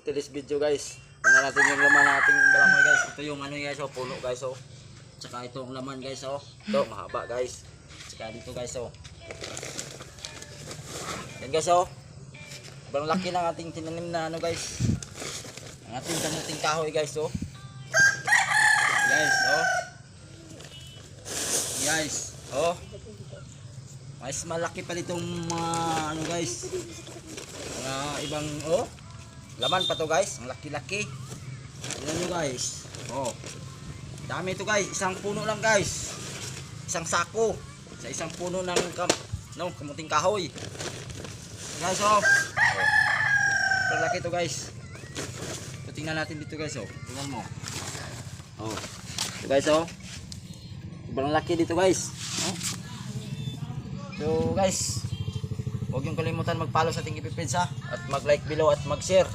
for today's video guys. Tingnan natin yung laman ng ating balangoy guys. Ito yung ano guys, oh, puno guys oh. Tsaka ito ang laman guys oh. Ito mahaba guys. Tsaka dito guys oh. Yan guys oh. Sobrang laki ng ating tinanim na ano guys. Ang ating kamuting kahoy guys oh. Guys oh. Guys oh. Mas malaki pa ditong mga ano guys. Mga ibang oh. Laman pa to guys. Ang laki-laki. Tingnan nyo guys. Oh. Dami to guys. Isang puno lang guys. Isang sako. Sa isang puno ng kamuting kahoy. Guys oh. Pero laki to guys. So, tingnan natin dito guys oh. Tingnan mo. Oh. Ito guys oh. Sobrang laki dito guys. Oh. So guys, huwag yung kalimutan mag-follow sa ating ipipins ha. At mag-like below at mag-share.